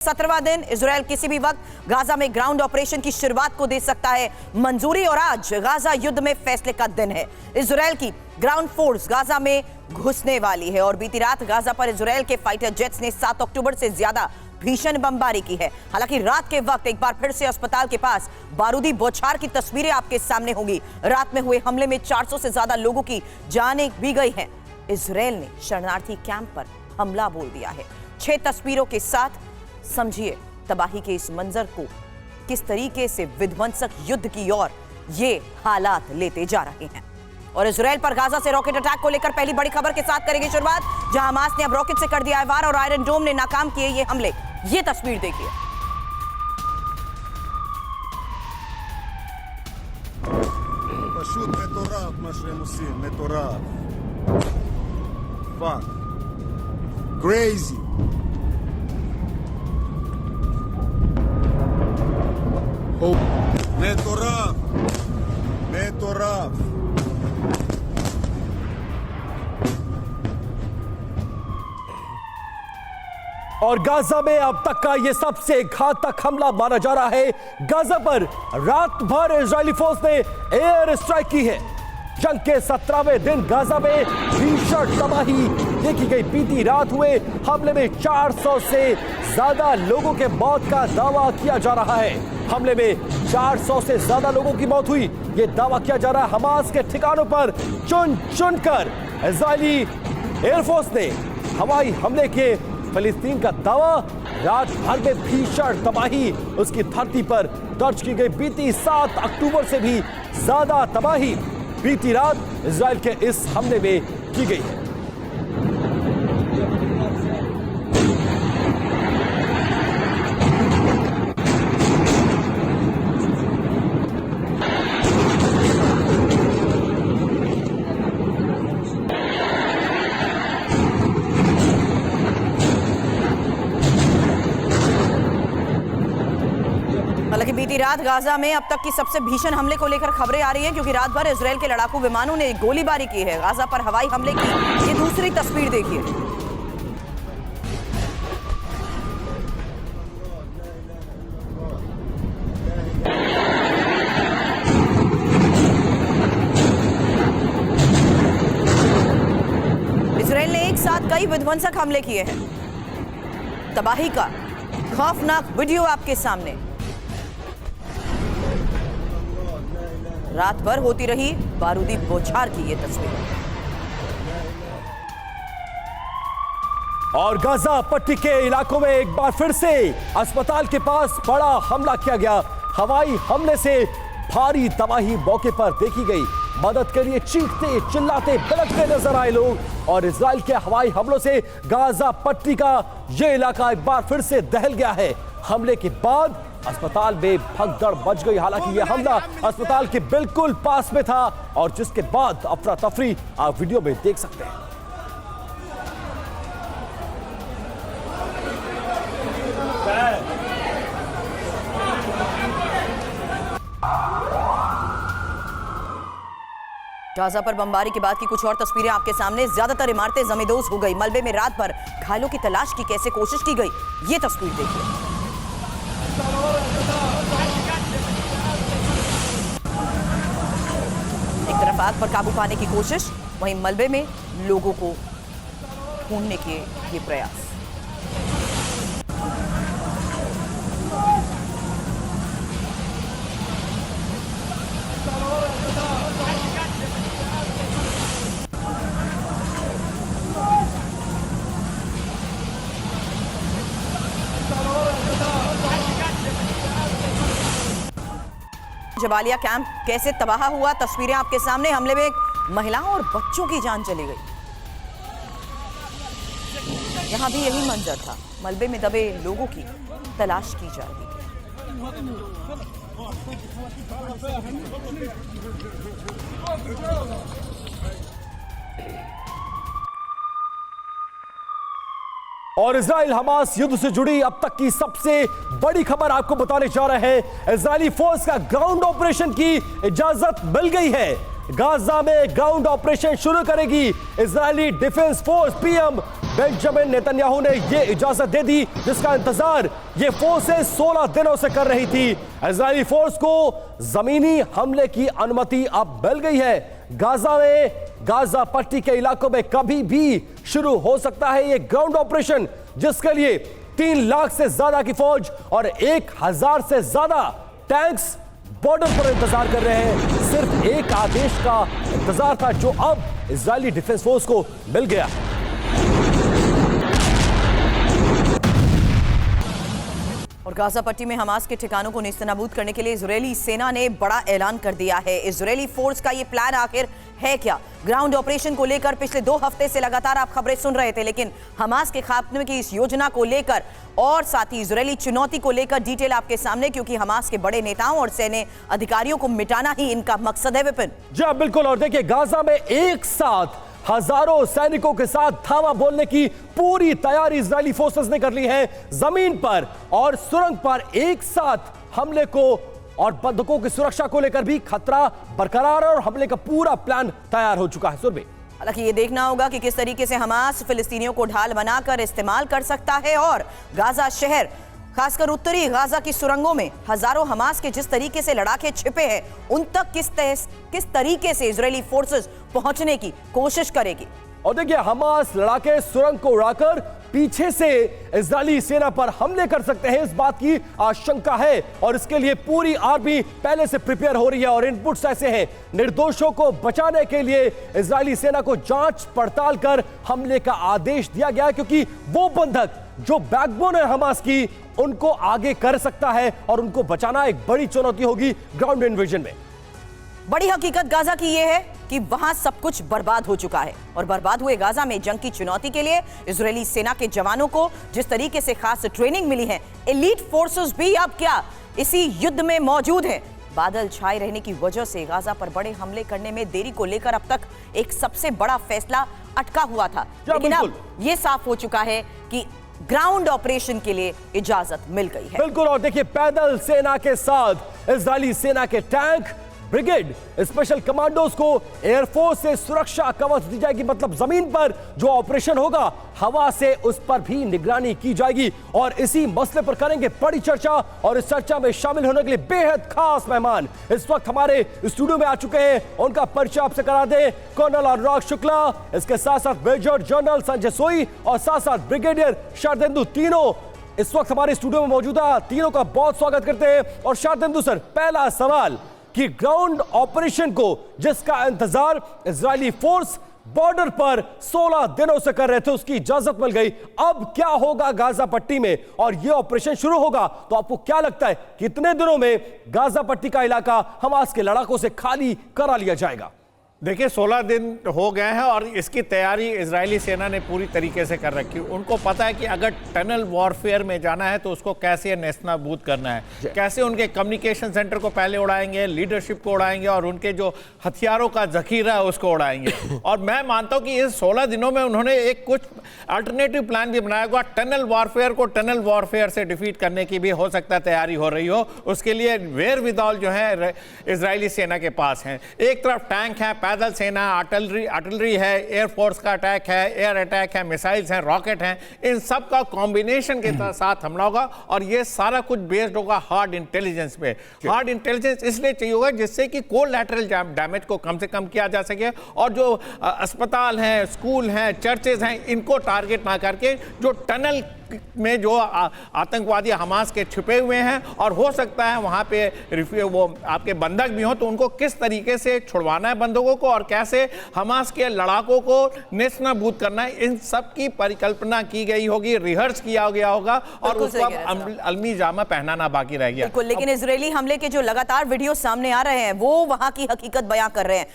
17वां दिन इजराइल किसी भी वक्त गाजा में ग्राउंड ऑपरेशन की शुरुआत को दे सकता है मंजूरी और आज गाजा युद्ध में फैसले का दिन है। इजराइल की ग्राउंड फोर्स गाजा में घुसने वाली है और बीती रात गाजा पर इजराइल के फाइटर जेट्स ने 7 अक्टूबर से ज्यादा भीषण बमबारी की है। हालांकि रात के वक्त एक बार फिर से अस्पताल के पास बारूदी बौछार की तस्वीरें आपके सामने होंगी। रात में हुए हमले में 400 से ज्यादा लोगों की जानें भी गई हैं। इजराइल ने शरणार्थी कैंप पर हमला बोल दिया है। 6 तस्वीरों के साथ समझिए तबाही के इस मंजर को, किस तरीके से विध्वंसक युद्ध की ओर ये हालात लेते जा रहे हैं। और इजराइल पर गाजा से रॉकेट अटैक को लेकर पहली बड़ी खबर के साथ करेंगे शुरुआत, जहां हमास ने अब रॉकेट से कर दिया है वार और आयरन डोम ने नाकाम किए ये हमले। ये तस्वीर देखिए। פשוט מטורף מה שהם עושים, מטורף. Fuck. Crazy. מטורף. מטורף. और गाजा में अब तक का यह सबसे घातक हमला माना जा रहा है। गाजा पर रात भर इजरायली फोर्स ने एयर स्ट्राइक की है। जंग के 17वें दिन गाजा में भीषण तबाही देखी गई। बीती रात हुए हमले में 400 से ज्यादा लोगों के मौत का दावा किया जा रहा है। हमले में 400 से ज्यादा लोगों की मौत हुई, यह दावा किया जा रहा है। हमास के ठिकानों पर चुन चुनकर इजरायली एयरफोर्स ने हवाई हमले के फिलिस्तीन का दावा। रात भर में भीषण तबाही उसकी धरती पर दर्ज की गई। बीती 7 अक्टूबर से भी ज्यादा तबाही बीती रात इजराइल के इस हमले में की गई है। हालांकि बीती रात गाजा में अब तक की सबसे भीषण हमले को लेकर खबरें आ रही हैं, क्योंकि रात भर इजराइल के लड़ाकू विमानों ने गोलीबारी की है। गाजा पर हवाई हमले की ये दूसरी तस्वीर देखिए। इजराइल ने एक साथ कई विध्वंसक हमले किए हैं। तबाही का खौफनाक वीडियो आपके सामने। रात भर होती रही बारूदी बौछार की ये तस्वीर। और गाजा पट्टी के इलाकों में एक बार फिर से अस्पताल के पास बड़ा हमला किया गया। हवाई हमले से भारी तबाही मौके पर देखी गई। मदद के लिए चीखते चिल्लाते बिलखते नजर आए लोग। और इजराइल के हवाई हमलों से गाजा पट्टी का यह इलाका एक बार फिर से दहल गया है। हमले के बाद अस्पताल में भगदड़ मच गई। हालांकि यह हमला अस्पताल के बिल्कुल पास में था और जिसके बाद अफरा तफरी आप वीडियो में देख सकते हैं। गाजा पर बमबारी के बाद की कुछ और तस्वीरें आपके सामने। ज्यादातर इमारतें जमींदोज हो गई। मलबे में रात भर घायलों की तलाश की कैसे कोशिश की गई, ये तस्वीर देखिए। एक तरफ आग पर काबू पाने की कोशिश, वहीं मलबे में लोगों को ढूंढने के ये प्रयास। जबालिया कैंप कैसे तबाह हुआ, तस्वीरें आपके सामने। हमले में महिलाओं और बच्चों की जान चली गई। यहां भी यही मंजर था। मलबे में दबे लोगों की तलाश की जा रही है। और इजराइल हमास युद्ध से जुड़ी अब तक की सबसे बड़ी खबर आपको बताने जा रहे हैं। इजरायली फोर्स का ग्राउंड ऑपरेशन की इजाजत मिल गई है। गाजा में ग्राउंड ऑपरेशन शुरू करेगी Israeli defence force. PM Benjamin Netanyahu ने ये इजाजत दे दी जिसका इंतजार ये फोर्सेस 16 दिनों से कर रही थी। इजरायली फोर्स को जमीनी हमले की अनुमति अब मिल गई है। गाजा में, गाजा पट्टी के इलाकों में कभी भी शुरू हो सकता है ये ग्राउंड ऑपरेशन, जिसके लिए 3 लाख से ज्यादा की फौज और 1000 से ज्यादा टैंक्स बॉर्डर पर इंतजार कर रहे हैं। सिर्फ एक आदेश का इंतजार था जो अब इजरायली डिफेंस फोर्स को मिल गया। और गाजा पट्टी में हमास के ठिकानों को नेस्तनाबूद करने के लिए इजरायली सेना ने बड़ा ऐलान कर दिया है। इजरायली फोर्स का ये प्लान आखिर है क्या? ग्राउंड ऑपरेशन को लेकर पिछले 2 हफ्ते से लगातार आप खबरें सुन रहे थे, लेकिन हमास के खात्मे की इस योजना को लेकर और साथ ही इजरायली चुनौती को लेकर डिटेल आपके सामने, क्योंकि हमास के बड़े नेताओं और सैन्य अधिकारियों को मिटाना ही इनका मकसद है। विपिन जी हाँ, बिल्कुल। और देखिए, गाजा में एक साथ हजारों सैनिकों के साथ धावा बोलने की पूरी तैयारी इजरायली फोर्सेस ने कर ली है। जमीन पर और सुरंग पर एक साथ हमले को और बंधकों की सुरक्षा को लेकर भी खतरा बरकरार और हमले का पूरा प्लान तैयार हो चुका है। सुरभि, हालांकि ये देखना होगा कि किस तरीके से हमास फिलिस्तीनियों को ढाल बनाकर इस्तेमाल कर सकता है और गाजा शहर, खासकर उत्तरी गाजा की सुरंगों में हजारों हमास के जिस तरीके से लड़ाके छिपे हैं, उन तक किस तरीके से इजरायली फोर्सेस पहुंचने की कोशिश करेगी। और देखिए, हमास लड़ाके सुरंग को उड़ाकर पीछे से इजरायली सेना पर हमले कर सकते हैं, इस बात की आशंका है और इसके लिए पूरी आर्मी पहले से प्रिपेयर हो रही है। और इनपुट्स ऐसे हैं, निर्दोषों को बचाने के लिए इजरायली सेना को जांच पड़ताल कर हमले का आदेश दिया गया, क्योंकि वो बंधक जो बैकबोन है हमास की, उनको आगे कर सकता है और उनको बचाना एक बड़ी चुनौती होगी ग्राउंड इन्वेजन में। बड़ी हकीकत गाजा की यह है कि वहां सब कुछ बर्बाद हो चुका है और बर्बाद हुए गाजा में जंग की चुनौती के लिए इजरायली सेना के जवानों को जिस तरीके से खास ट्रेनिंग मिली है, एलीट फोर्सेस भी अब क्या इसी युद्ध में मौजूद हैं। बादल छाए रहने की वजह से गाजा पर बड़े हमले करने में देरी को लेकर अब तक एक सबसे बड़ा फैसला अटका हुआ था, लेकिन अब यह साफ हो चुका है कि ग्राउंड ऑपरेशन के लिए इजाजत मिल गई है। बिल्कुल। और देखिए, पैदल सेना के साथ इजरायली सेना के टैंक, ब्रिगेड, स्पेशल कमांडोज को एयरफोर्स से सुरक्षा कवच दी जाएगी। मतलब जमीन पर जो ऑपरेशन होगा, हवा से उस पर भी निगरानी की जाएगी। और इसी मसले पर करेंगे बड़ी चर्चा और इस चर्चा में शामिल होने के लिए बेहद खास मेहमान इस वक्त हमारे स्टूडियो में आ चुके हैं। उनका परिचय आपसे करा दें। कर्नल अनुराग शुक्ला, इसके साथ साथ मेजर जनरल संजय सोई और साथ साथ ब्रिगेडियर शारदेंदु, तीनों इस वक्त हमारे स्टूडियो में मौजूद है। तीनों का बहुत स्वागत करते हैं। और शारदेंदु सर, पहला सवाल कि ग्राउंड ऑपरेशन को जिसका इंतजार इजरायली फोर्स बॉर्डर पर 16 दिनों से कर रहे थे, उसकी इजाजत मिल गई। अब क्या होगा गाजा पट्टी में और यह ऑपरेशन शुरू होगा, तो आपको क्या लगता है कितने दिनों में गाजा पट्टी का इलाका हमास के लड़ाकों से खाली करा लिया जाएगा? देखिए, 16 दिन हो गए हैं और इसकी तैयारी इजरायली सेना ने पूरी तरीके से कर रखी। उनको पता है कि अगर टनल वॉरफेयर में जाना है तो उसको कैसे नेस्तनाबूद करना है, कैसे उनके कम्युनिकेशन सेंटर को पहले उड़ाएंगे, लीडरशिप को उड़ाएंगे और उनके जो हथियारों का जखीरा है उसको उड़ाएंगे। और मैं मानता हूं कि इस 16 दिनों में उन्होंने एक कुछ अल्टरनेटिव प्लान भी बनाया होगा। टनल वॉरफेयर को टनल वॉरफेयर से डिफीट करने की भी हो सकता है तैयारी हो रही हो। उसके लिए वेर विदॉल जो है इजरायली सेना के पास हैं। एक तरफ टैंक है, पैदल सेना, आर्टिलरी है, एयरफोर्स का अटैक है, एयर अटैक है, मिसाइल्स हैं, रॉकेट हैं, इन सब का कॉम्बिनेशन के साथ हमला होगा। और ये सारा कुछ बेस्ड होगा हार्ड इंटेलिजेंस पे। हार्ड इंटेलिजेंस इसलिए चाहिए होगा जिससे कि कोलैटरल डैमेज को कम से कम किया जा सके और जो अस्पताल हैं, स्कूल हैं, चर्चेज हैं, इनको टारगेट ना करके जो टनल में जो आतंकवादी हमास के छिपे हुए हैं और हो सकता है वहां पे वो आपके बंधक भी हो, तो उनको किस तरीके से छुड़वाना है बंधकों को और कैसे हमास के लड़ाकों को नेस्तनाबूद करना है, इन सब की परिकल्पना की गई होगी, रिहर्स किया गया होगा और उसको अलमी जामा पहनाना बाकी रह गया। लेकिन इजरायली हमले के जो लगातार वीडियो सामने आ रहे हैं वो वहां की हकीकत बयां कर रहे हैं।